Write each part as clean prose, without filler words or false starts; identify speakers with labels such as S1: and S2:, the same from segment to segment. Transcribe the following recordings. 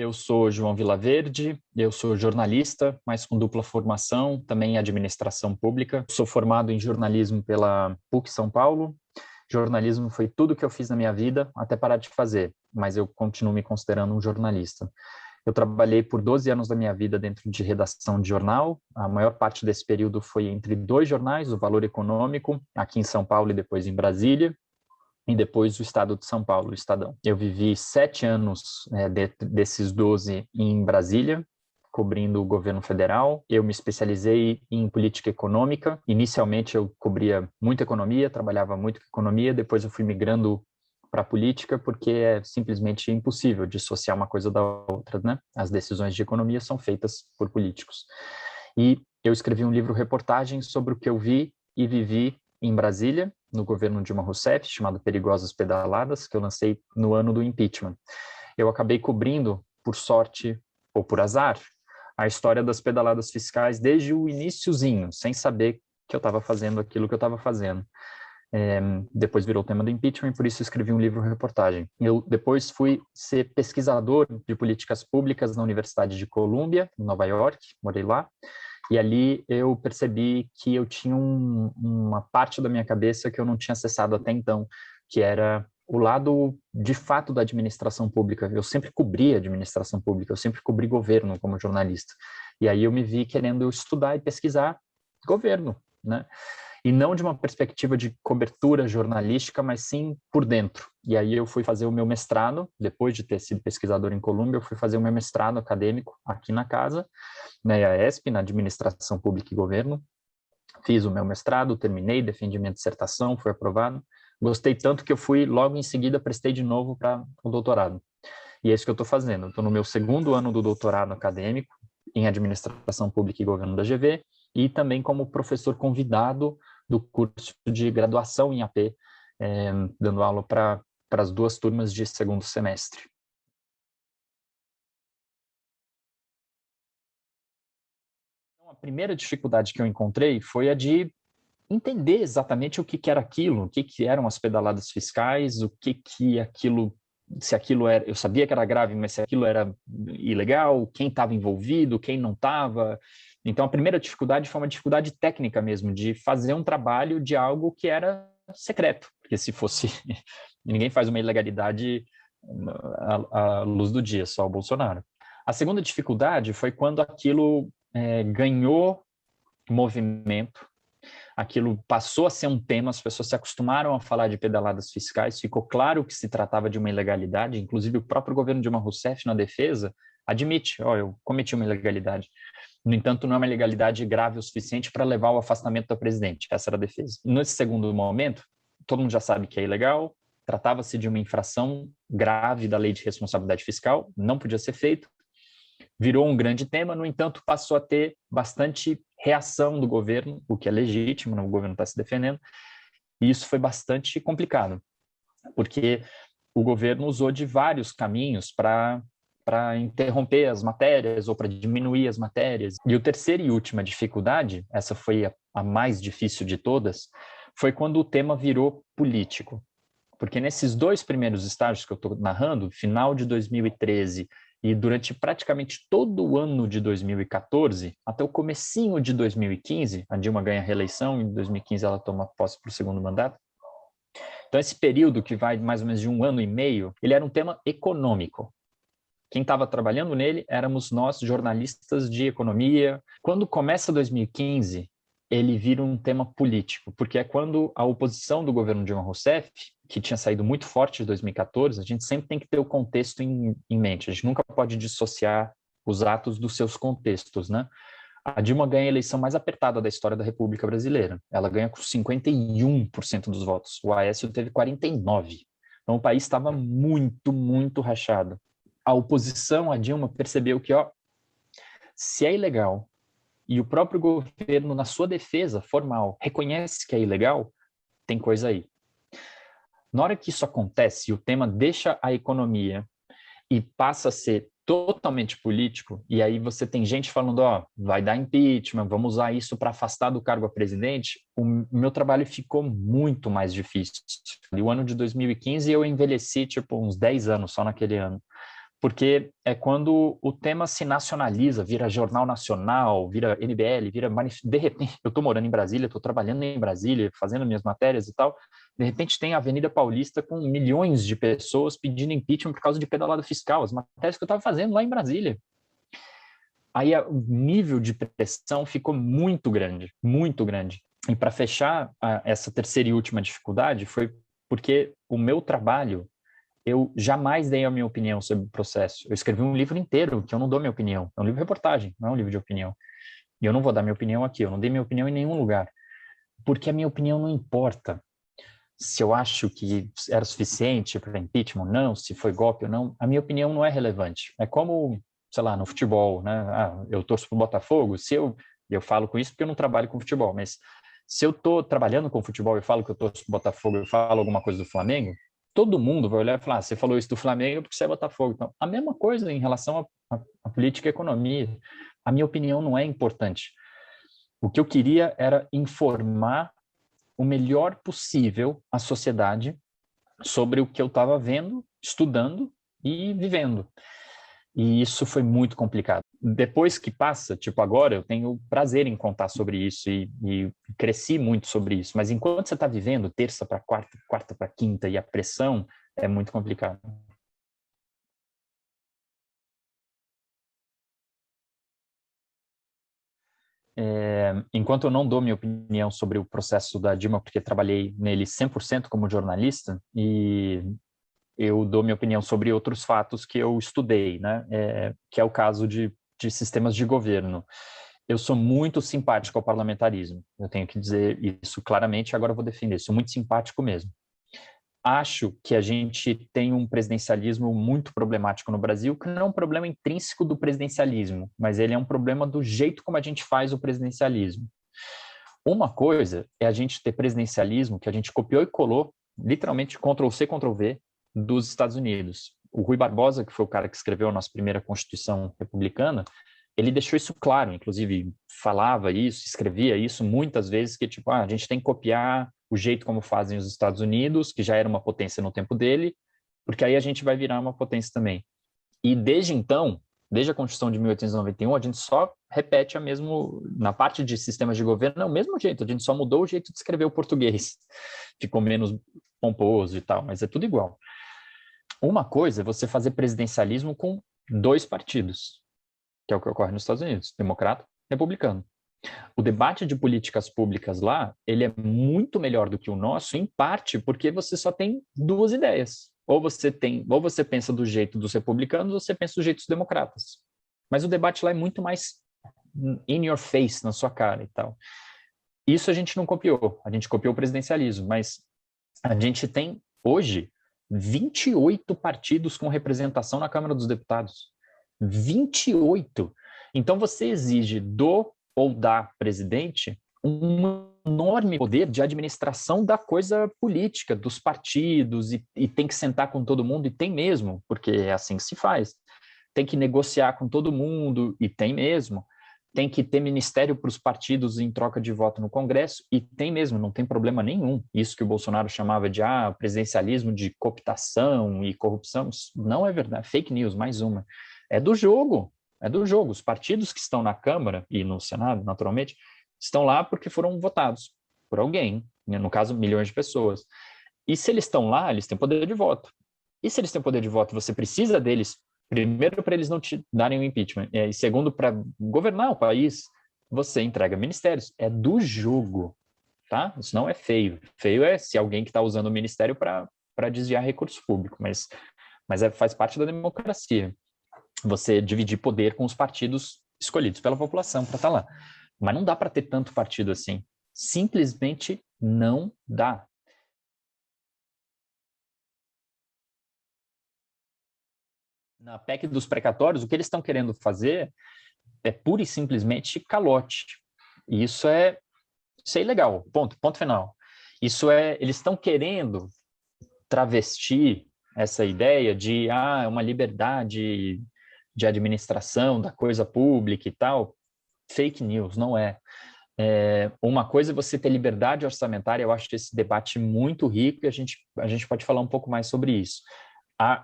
S1: Eu sou João Vilaverde, eu sou jornalista, mas com dupla formação, também em administração pública. Sou formado em jornalismo pela PUC São Paulo. Jornalismo foi tudo que eu fiz na minha vida, até parar de fazer, mas eu continuo me considerando um jornalista. Eu trabalhei por 12 anos da minha vida dentro de redação de jornal. A maior parte desse período foi entre dois jornais, o Valor Econômico, aqui em São Paulo e depois em Brasília, e depois o Estado de São Paulo, o Estadão. Eu vivi 7 anos desses 12 em Brasília, cobrindo o governo federal. Eu me especializei em política econômica. Inicialmente eu cobria muita economia, trabalhava muito com economia, depois eu fui migrando para a política, porque é simplesmente impossível dissociar uma coisa da outra, né? As decisões de economia são feitas por políticos. E eu escrevi um livro-reportagem sobre o que eu vi e vivi em Brasília, no governo Dilma Rousseff, chamado Perigosas Pedaladas, que eu lancei no ano do impeachment. Eu acabei cobrindo, por sorte ou por azar, a história das pedaladas fiscais desde o iniciozinho, sem saber que eu estava fazendo aquilo que eu estava fazendo. Depois virou o tema do impeachment, e por isso escrevi um livro-reportagem. Eu depois fui ser pesquisador de políticas públicas na Universidade de Columbia, em Nova York, morei lá, e ali eu percebi que eu tinha uma parte da minha cabeça que eu não tinha acessado até então, que era o lado, de fato, da administração pública. Eu sempre cobri administração pública, eu sempre cobri governo como jornalista. E aí eu me vi querendo estudar e pesquisar governo, né? E não de uma perspectiva de cobertura jornalística, mas sim por dentro. E aí eu fui fazer o meu mestrado, depois de ter sido pesquisador em Colômbia, eu fui fazer o meu mestrado acadêmico aqui na casa, na IASP, na Administração Pública e Governo. Fiz o meu mestrado, terminei, defendi minha dissertação, foi aprovado. Gostei tanto que eu fui, logo em seguida, prestei de novo para o doutorado. E é isso que eu estou fazendo. Estou no meu segundo ano do doutorado acadêmico, em Administração Pública e Governo da GV, e também como professor convidado do curso de graduação em AP, dando aula para as duas turmas de segundo semestre. Então, a primeira dificuldade que eu encontrei foi a de entender exatamente o que era aquilo, o que eram as pedaladas fiscais, o que aquilo, se aquilo era, eu sabia que era grave, mas se aquilo era ilegal, quem estava envolvido, quem não estava. Então, a primeira dificuldade foi uma dificuldade técnica mesmo, de fazer um trabalho de algo que era secreto, porque se fosse, ninguém faz uma ilegalidade à luz do dia, só o Bolsonaro. A segunda dificuldade foi quando aquilo ganhou movimento, aquilo passou a ser um tema, as pessoas se acostumaram a falar de pedaladas fiscais, ficou claro que se tratava de uma ilegalidade, inclusive o próprio governo Dilma Rousseff, na defesa, admite, eu cometi uma ilegalidade. No entanto, não é uma ilegalidade grave o suficiente para levar ao afastamento do presidente, essa era a defesa. Nesse segundo momento, todo mundo já sabe que é ilegal, tratava-se de uma infração grave da lei de responsabilidade fiscal, não podia ser feito, virou um grande tema, no entanto, passou a ter bastante reação do governo, o que é legítimo, o governo está se defendendo, e isso foi bastante complicado, porque o governo usou de vários caminhos para interromper as matérias ou para diminuir as matérias. E a terceira e última dificuldade, essa foi a mais difícil de todas, foi quando o tema virou político. Porque nesses dois primeiros estágios que eu estou narrando, final de 2013 e durante praticamente todo o ano de 2014, até o comecinho de 2015, a Dilma ganha a reeleição, em 2015 ela toma posse para o segundo mandato. Então esse período, que vai mais ou menos de 1 ano e meio, ele era um tema econômico. Quem estava trabalhando nele éramos nós, jornalistas de economia. Quando começa 2015, ele vira um tema político, porque é quando a oposição do governo Dilma Rousseff, que tinha saído muito forte em 2014, a gente sempre tem que ter o contexto em mente, a gente nunca pode dissociar os atos dos seus contextos, né? A Dilma ganha a eleição mais apertada da história da República Brasileira. Ela ganha com 51% dos votos. O Aécio teve 49%. Então o país estava muito, muito rachado. A oposição, a Dilma, percebeu que, se é ilegal e o próprio governo, na sua defesa formal, reconhece que é ilegal, tem coisa aí. Na hora que isso acontece e o tema deixa a economia e passa a ser totalmente político, e aí você tem gente falando, vai dar impeachment, vamos usar isso para afastar do cargo a presidente, o meu trabalho ficou muito mais difícil. E o ano de 2015 eu envelheci uns 10 anos só naquele ano, porque é quando o tema se nacionaliza, vira Jornal Nacional, vira MBL, de repente, eu estou morando em Brasília, estou trabalhando em Brasília, fazendo minhas matérias e tal, de repente tem a Avenida Paulista com milhões de pessoas pedindo impeachment por causa de pedalada fiscal, as matérias que eu estava fazendo lá em Brasília. Aí o nível de pressão ficou muito grande, muito grande. E para fechar essa terceira e última dificuldade foi porque o meu trabalho, eu jamais dei a minha opinião sobre o processo. Eu escrevi um livro inteiro que eu não dou minha opinião. É um livro de reportagem, não é um livro de opinião. E eu não vou dar minha opinião aqui, eu não dei minha opinião em nenhum lugar. Porque a minha opinião não importa. Se eu acho que era suficiente para impeachment ou não, se foi golpe ou não, a minha opinião não é relevante. É como, sei lá, no futebol, né? Eu torço para o Botafogo, eu falo com isso porque eu não trabalho com futebol, mas se eu estou trabalhando com futebol e falo que eu torço para o Botafogo, eu falo alguma coisa do Flamengo, todo mundo vai olhar e falar, você falou isso do Flamengo porque você é Botafogo. Então, a mesma coisa em relação à política e economia. A minha opinião não é importante. O que eu queria era informar o melhor possível à sociedade sobre o que eu estava vendo, estudando e vivendo. E isso foi muito complicado. Depois que passa, tipo agora, eu tenho prazer em contar sobre isso e cresci muito sobre isso. Mas enquanto você está vivendo terça para quarta, quarta para quinta e a pressão, é muito complicado. Enquanto eu não dou minha opinião sobre o processo da Dilma, porque trabalhei nele 100% como jornalista, e eu dou minha opinião sobre outros fatos que eu estudei, né? Que é o caso de sistemas de governo. Eu sou muito simpático ao parlamentarismo, eu tenho que dizer isso claramente, agora eu vou defender, sou muito simpático mesmo. Acho que a gente tem um presidencialismo muito problemático no Brasil, que não é um problema intrínseco do presidencialismo, mas ele é um problema do jeito como a gente faz o presidencialismo. Uma coisa é a gente ter presidencialismo que a gente copiou e colou, literalmente Ctrl+C, Ctrl+V, dos Estados Unidos. O Rui Barbosa, que foi o cara que escreveu a nossa primeira Constituição republicana, ele deixou isso claro, inclusive falava isso, escrevia isso muitas vezes, que tipo, a gente tem que copiar o jeito como fazem os Estados Unidos, que já era uma potência no tempo dele, porque aí a gente vai virar uma potência também. E desde então, desde a Constituição de 1891, a gente só repete a mesmo, na parte de sistemas de governo, é o mesmo jeito, a gente só mudou o jeito de escrever o português. Ficou menos pomposo e tal, mas é tudo igual. Uma coisa é você fazer presidencialismo com dois partidos, que é o que ocorre nos Estados Unidos, democrata e republicano. O debate de políticas públicas lá, ele é muito melhor do que o nosso, em parte porque você só tem duas ideias. Ou você pensa do jeito dos republicanos, ou você pensa do jeito dos democratas. Mas o debate lá é muito mais in your face, na sua cara e tal. Isso a gente não copiou, a gente copiou o presidencialismo, mas a gente tem hoje 28 partidos com representação na Câmara dos Deputados. 28. Então você exige do ou da presidente um enorme poder de administração da coisa política, dos partidos, e tem que sentar com todo mundo, e tem mesmo, porque é assim que se faz. Tem que negociar com todo mundo, e tem mesmo. Tem que ter ministério para os partidos em troca de voto no Congresso, e tem mesmo, não tem problema nenhum. Isso que o Bolsonaro chamava de presidencialismo de cooptação e corrupção, isso não é verdade, fake news, mais uma. É do jogo, é do jogo. Os partidos que estão na Câmara e no Senado, naturalmente, estão lá porque foram votados por alguém, né? No caso, milhões de pessoas. E se eles estão lá, eles têm poder de voto. E se eles têm poder de voto, você precisa deles, primeiro, para eles não te darem o impeachment, e segundo, para governar o país, você entrega ministérios. É do jogo, tá? Isso não é feio. Feio é se alguém que está usando o ministério para desviar recurso público, mas faz parte da democracia. Você dividir poder com os partidos escolhidos pela população para estar lá. Mas não dá para ter tanto partido assim. Simplesmente não dá. Na PEC dos precatórios, o que eles estão querendo fazer é pura e simplesmente calote. E isso é ilegal, ponto final. Eles estão querendo travestir essa ideia de uma liberdade de administração da coisa pública e tal. Fake news, não é. Uma coisa é você ter liberdade orçamentária, eu acho esse debate muito rico e a gente pode falar um pouco mais sobre isso.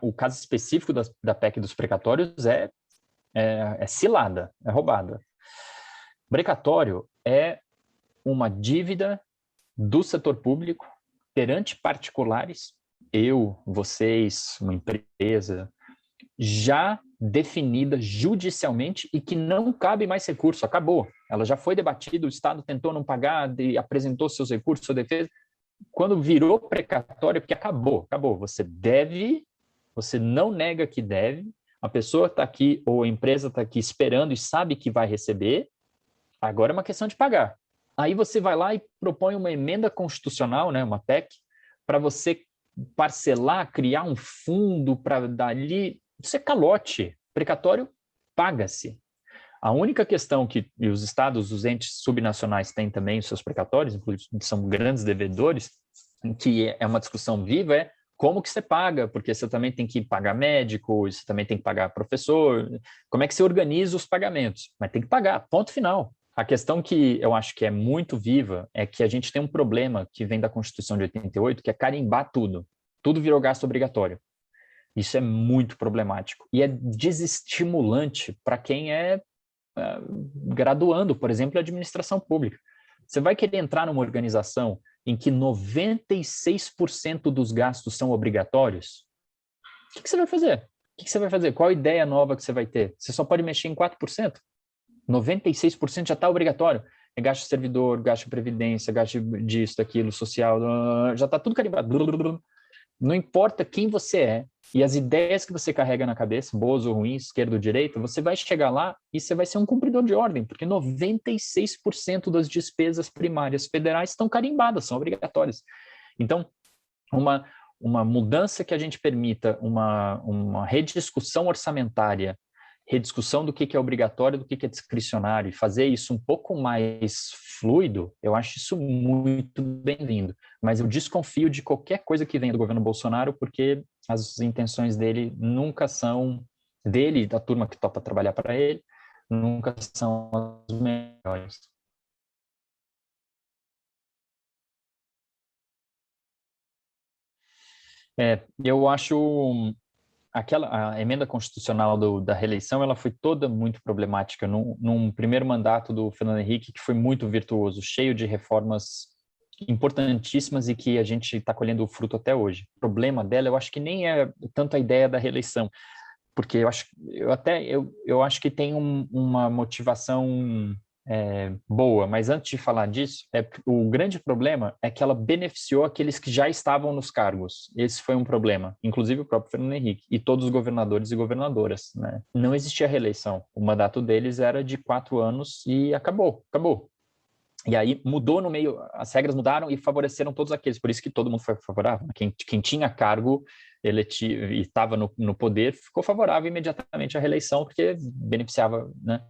S1: O caso específico da PEC dos precatórios é cilada, é roubada. Precatório é uma dívida do setor público perante particulares, eu, vocês, uma empresa, já definida judicialmente e que não cabe mais recurso, acabou. Ela já foi debatida, o Estado tentou não pagar, apresentou seus recursos, sua defesa. Quando virou precatório, porque acabou. Você deve, você não nega que deve, a pessoa está aqui ou a empresa está aqui esperando e sabe que vai receber, agora é uma questão de pagar. Aí você vai lá e propõe uma emenda constitucional, né, uma PEC, para você parcelar, criar um fundo para dali. Isso é calote. Precatório paga-se. A única questão que os estados, os entes subnacionais têm também os seus precatórios, inclusive são grandes devedores, que é uma discussão viva, é como que você paga, porque você também tem que pagar médico, você também tem que pagar professor, como é que você organiza os pagamentos? Mas tem que pagar, ponto final. A questão que eu acho que é muito viva é que a gente tem um problema que vem da Constituição de 88, que é carimbar tudo. Tudo virou gasto obrigatório. Isso é muito problemático. E é desestimulante para quem é graduando, por exemplo, em administração pública. Você vai querer entrar numa organização em que 96% dos gastos são obrigatórios? O que você vai fazer? O que você vai fazer? Qual a ideia nova que você vai ter? Você só pode mexer em 4%. 96% já está obrigatório. É gasto de servidor, gasto de previdência, gasto disso, daquilo, social, já está tudo carimbado. Não importa quem você é e as ideias que você carrega na cabeça, boas ou ruins, esquerda ou direita, você vai chegar lá e você vai ser um cumpridor de ordem, porque 96% das despesas primárias federais estão carimbadas, são obrigatórias. Então, uma mudança que a gente permita uma rediscussão orçamentária, rediscussão do que é obrigatório, do que é discricionário, e fazer isso um pouco mais fluido, eu acho isso muito bem-vindo. Mas eu desconfio de qualquer coisa que venha do governo Bolsonaro, porque as intenções dele nunca são, dele e da turma que topa trabalhar para ele, nunca são as melhores. Eu acho a emenda constitucional da reeleição, ela foi toda muito problemática num primeiro mandato do Fernando Henrique, que foi muito virtuoso, cheio de reformas importantíssimas e que a gente está colhendo o fruto até hoje. O problema dela, eu acho que nem é tanto a ideia da reeleição, porque eu acho que tem uma motivação boa, mas antes de falar disso, o grande problema é que ela beneficiou aqueles que já estavam nos cargos. Esse foi um problema, inclusive o próprio Fernando Henrique e todos os governadores e governadoras, né? Não existia reeleição. O mandato deles era de 4 anos e acabou. E aí mudou no meio, as regras mudaram e favoreceram todos aqueles, por isso que todo mundo foi favorável. Quem tinha cargo eletivo e estava no poder ficou favorável imediatamente à reeleição, porque beneficiava, né?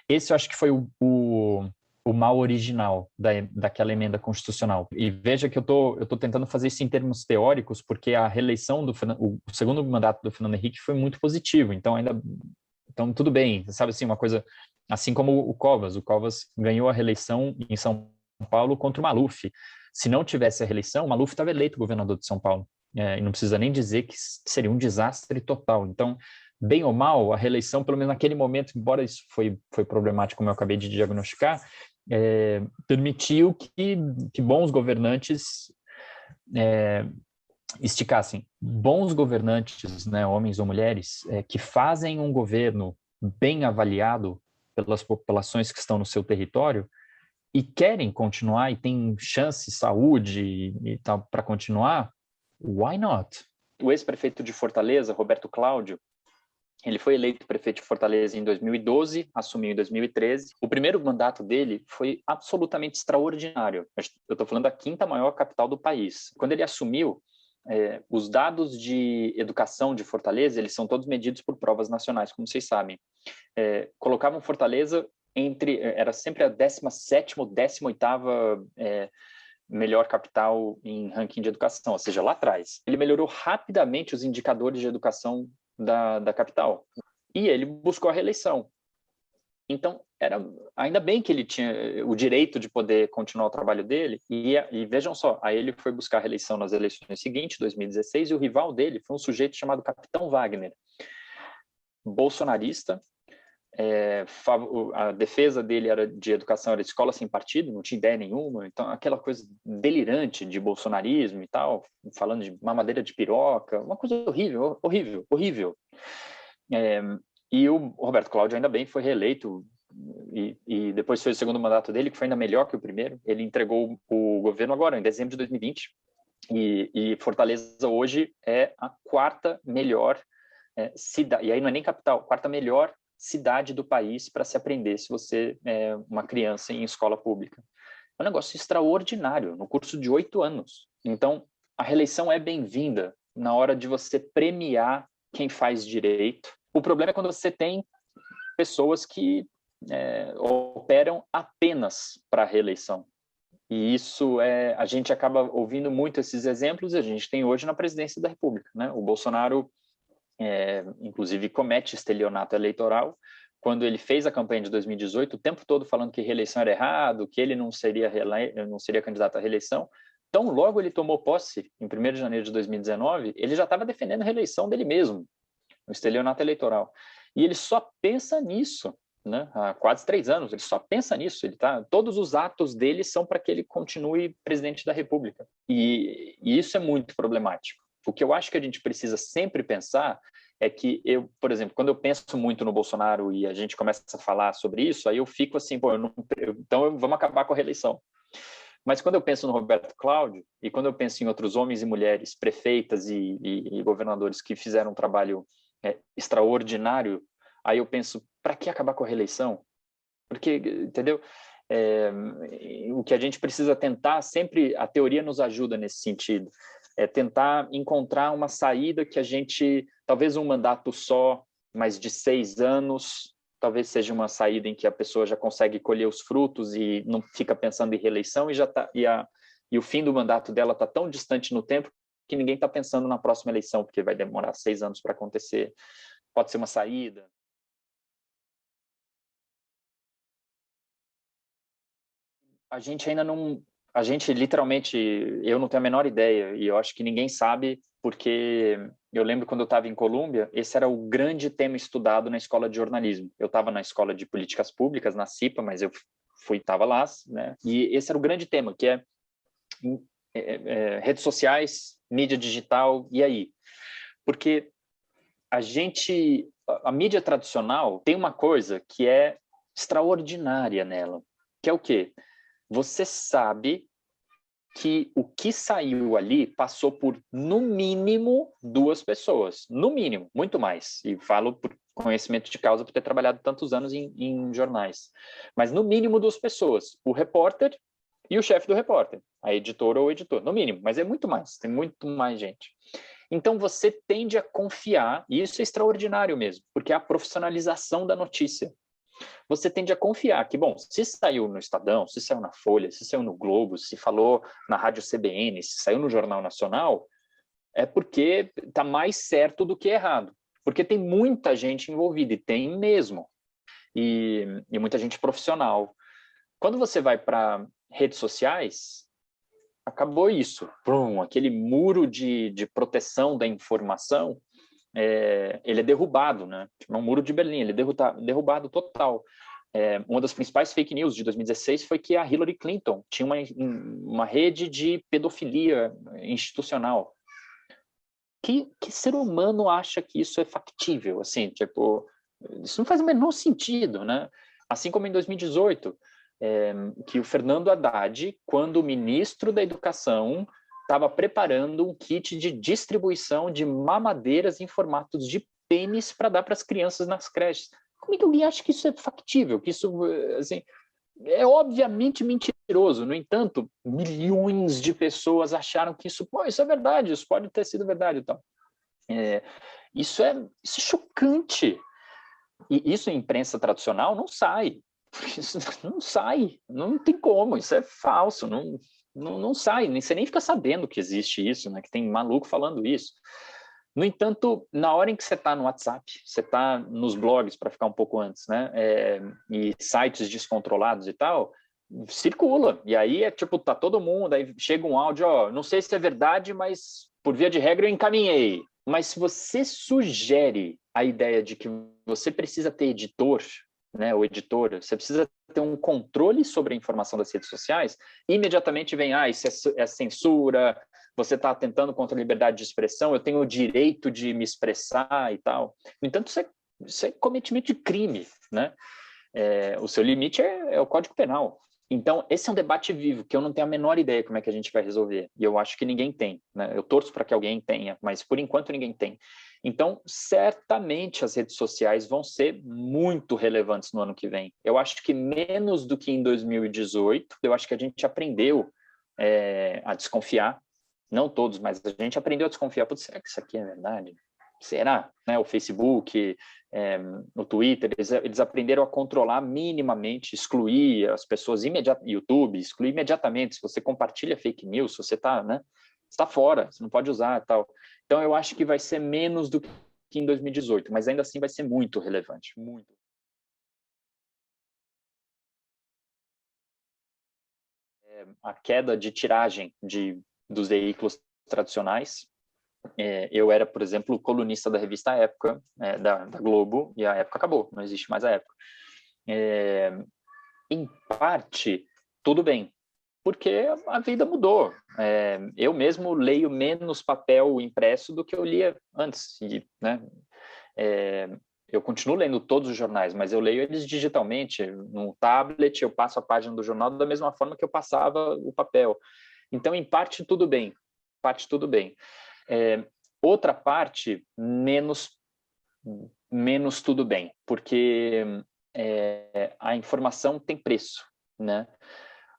S1: Esse eu acho que foi o mal original daquela emenda constitucional. E veja que eu tô tentando fazer isso em termos teóricos, porque a reeleição o segundo mandato do Fernando Henrique foi muito positivo, então tudo bem, sabe assim, uma coisa, assim como o Covas ganhou a reeleição em São Paulo contra o Maluf. Se não tivesse a reeleição, o Maluf estava eleito governador de São Paulo, e não precisa nem dizer que seria um desastre total. Então, bem ou mal, a reeleição, pelo menos naquele momento, embora isso foi problemático, como eu acabei de diagnosticar, permitiu que bons governantes esticassem. Bons governantes, né, homens ou mulheres, que fazem um governo bem avaliado pelas populações que estão no seu território e querem continuar e têm chance, saúde e tal para continuar, why not? O ex-prefeito de Fortaleza, Roberto Cláudio, ele foi eleito prefeito de Fortaleza em 2012, assumiu em 2013. O primeiro mandato dele foi absolutamente extraordinário. Eu estou falando da quinta maior capital do país. Quando ele assumiu, os dados de educação de Fortaleza, eles são todos medidos por provas nacionais, como vocês sabem. Colocavam Fortaleza era sempre a 17ª ou 18ª melhor capital em ranking de educação, ou seja, lá atrás. Ele melhorou rapidamente os indicadores de educação da capital. E ele buscou a reeleição. Então, ainda bem que ele tinha o direito de poder continuar o trabalho dele, e vejam só, aí ele foi buscar a reeleição nas eleições seguintes, 2016, e o rival dele foi um sujeito chamado Capitão Wagner, bolsonarista. A defesa dele era de educação, era de escola sem partido, não tinha ideia nenhuma, então aquela coisa delirante de bolsonarismo e tal, falando de mamadeira de piroca, uma coisa horrível, horrível, horrível. E o Roberto Cláudio, ainda bem, foi reeleito, e depois fez o segundo mandato dele, que foi ainda melhor que o primeiro. Ele entregou o governo agora, em dezembro de 2020, e Fortaleza hoje é a quarta melhor cidade, e aí não é nem capital, quarta melhor cidade do país para se aprender se você é uma criança em escola pública. É um negócio extraordinário, no curso de 8 anos. Então, a reeleição é bem-vinda na hora de você premiar quem faz direito. O problema é quando você tem pessoas que operam apenas para a reeleição. E isso a gente acaba ouvindo muito esses exemplos, e a gente tem hoje na presidência da República, né? O Bolsonaro inclusive comete estelionato eleitoral quando ele fez a campanha de 2018, o tempo todo falando que reeleição era errado, que ele não seria candidato à reeleição. Então, logo ele tomou posse, em 1º de janeiro de 2019, ele já estava defendendo a reeleição dele mesmo, o estelionato eleitoral. E ele só pensa nisso, né? Há quase 3 anos, ele só pensa nisso. Todos os atos dele são para que ele continue presidente da República. E isso é muito problemático. O que eu acho que a gente precisa sempre pensar é que por exemplo, quando eu penso muito no Bolsonaro e a gente começa a falar sobre isso, aí eu fico assim, então vamos acabar com a reeleição. Mas quando eu penso no Roberto Cláudio, e quando eu penso em outros homens e mulheres, prefeitas e governadores que fizeram um trabalho extraordinário, aí eu penso, para que acabar com a reeleição? Porque, entendeu? O que a gente precisa tentar, sempre a teoria nos ajuda nesse sentido, tentar encontrar uma saída que a gente, talvez um mandato só, mas de 6 anos, talvez seja uma saída em que a pessoa já consegue colher os frutos e não fica pensando em reeleição, e o fim do mandato dela está tão distante no tempo que ninguém está pensando na próxima eleição, porque vai demorar 6 anos para acontecer. Pode ser uma saída. A gente ainda não... A gente, literalmente, eu não tenho a menor ideia, e eu acho que ninguém sabe, porque eu lembro quando eu estava em Colômbia, esse era o grande tema estudado na escola de jornalismo. Eu estava na escola de políticas públicas, na CIPA, mas eu estava lá, né? E esse era o grande tema, que redes sociais, mídia digital, e aí? Porque a mídia tradicional tem uma coisa que é extraordinária nela, que é o quê? Você sabe que o que saiu ali passou por, no mínimo, 2 pessoas. No mínimo, muito mais. E falo por conhecimento de causa, por ter trabalhado tantos anos em jornais. Mas, no mínimo, 2 pessoas. O repórter e o chefe do repórter. A editora ou o editor. No mínimo. Mas é muito mais. Tem muito mais gente. Então, você tende a confiar, e isso é extraordinário mesmo, porque é a profissionalização da notícia. Você tende a confiar que, bom, se saiu no Estadão, se saiu na Folha, se saiu no Globo, se falou na Rádio CBN, se saiu no Jornal Nacional, é porque está mais certo do que errado. Porque tem muita gente envolvida, e tem mesmo. E muita gente profissional. Quando você vai para redes sociais, acabou isso. Aquele muro de proteção da informação, ele é derrubado, né? É um muro de Berlim, ele é derrubado total. Uma das principais fake news de 2016 foi que a Hillary Clinton tinha uma rede de pedofilia institucional. Que ser humano acha que isso é factível? Assim, tipo, isso não faz o menor sentido, né? Assim como em 2018, que o Fernando Haddad, quando ministro da Educação, estava preparando um kit de distribuição de mamadeiras em formatos de pênis para dar para as crianças nas creches. Como é que alguém acha que isso é factível? Que isso, assim, é obviamente mentiroso. No entanto, milhões de pessoas acharam que isso é verdade, isso pode ter sido verdade. Então, isso é chocante. E isso em imprensa tradicional não sai. Isso não sai, não tem como, isso é falso, não sai, você nem fica sabendo que existe isso, né? Que tem maluco falando isso. No entanto, na hora em que você está no WhatsApp, você está nos blogs, para ficar um pouco antes, né? E sites descontrolados e tal, circula. E aí é tipo, tá todo mundo, aí chega um áudio, ó, não sei se é verdade, mas por via de regra eu encaminhei. Mas se você sugere a ideia de que você precisa ter editor, né, ou editora, você precisa ter um controle sobre a informação das redes sociais, imediatamente vem, isso é censura, você está atentando contra a liberdade de expressão, eu tenho o direito de me expressar e tal. No entanto, isso é cometimento de crime, né? O seu limite é o Código Penal. Então, esse é um debate vivo, que eu não tenho a menor ideia como é que a gente vai resolver. E eu acho que ninguém tem, né? Eu torço para que alguém tenha, mas por enquanto ninguém tem. Então, certamente as redes sociais vão ser muito relevantes no ano que vem. Eu acho que menos do que em 2018, eu acho que a gente aprendeu a desconfiar. Não todos, mas a gente aprendeu a desconfiar. Putz, será que isso aqui é verdade? Será? Né? O Facebook, o Twitter, eles aprenderam a controlar minimamente, excluir as pessoas imediatamente, YouTube, excluir imediatamente. Se você compartilha fake news, se você está, né, está fora, você não pode usar e tal. Então, eu acho que vai ser menos do que em 2018, mas ainda assim vai ser muito relevante, muito. A queda de tiragem dos veículos tradicionais. Eu era, por exemplo, colunista da revista Época, da Globo, e a Época acabou, não existe mais a Época. Em parte, tudo bem, porque a vida mudou. Eu mesmo leio menos papel impresso do que eu lia antes, né? Eu continuo lendo todos os jornais, mas eu leio eles digitalmente, no tablet, eu passo a página do jornal da mesma forma que eu passava o papel. Então, em parte, tudo bem. Parte, tudo bem. Outra parte, menos tudo bem, porque a informação tem preço, né?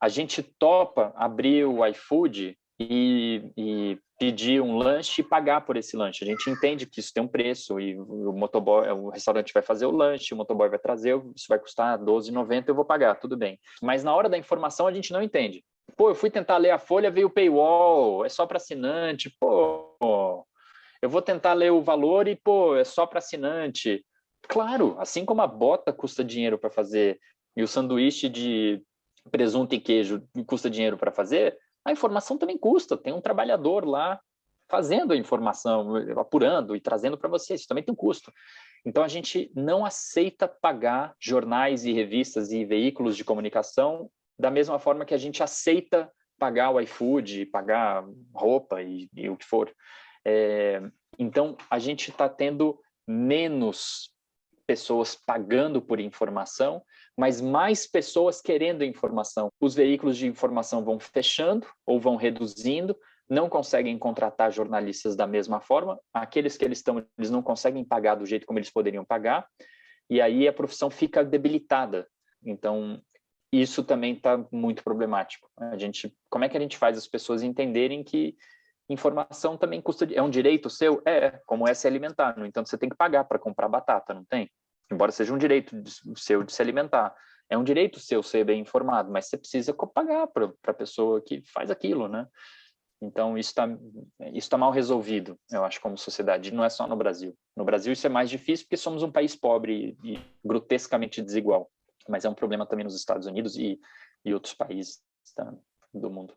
S1: A gente topa abrir o iFood e pedir um lanche e pagar por esse lanche. A gente entende que isso tem um preço e o restaurante vai fazer o lanche, o motoboy vai trazer, isso vai custar R$12,90, eu vou pagar, tudo bem. Mas na hora da informação a gente não entende. Pô, eu fui tentar ler a folha, veio o paywall, é só para assinante, pô, eu vou tentar ler o valor e, pô, é só para assinante. Claro, assim como a bota custa dinheiro para fazer e o sanduíche de presunto e queijo custa dinheiro para fazer, a informação também custa. Tem um trabalhador lá fazendo a informação, apurando e trazendo para você. Isso também tem um custo. Então, a gente não aceita pagar jornais e revistas e veículos de comunicação da mesma forma que a gente aceita pagar o iFood, pagar roupa e o que for. Então, a gente está tendo menos pessoas pagando por informação, mas mais pessoas querendo informação. Os veículos de informação vão fechando ou vão reduzindo, não conseguem contratar jornalistas da mesma forma, aqueles que eles não conseguem pagar do jeito como eles poderiam pagar, e aí a profissão fica debilitada. Então, isso também está muito problemático. Como é que a gente faz as pessoas entenderem que informação também custa, é um direito seu? Como se alimentar. No entanto, você tem que pagar para comprar batata, não tem? Embora seja um direito seu de se alimentar. É um direito seu ser bem informado, mas você precisa pagar para a pessoa que faz aquilo, né? Então, isso tá mal resolvido, eu acho, como sociedade. Não é só no Brasil. No Brasil isso é mais difícil porque somos um país pobre e grotescamente desigual. Mas é um problema também nos Estados Unidos e outros países do mundo.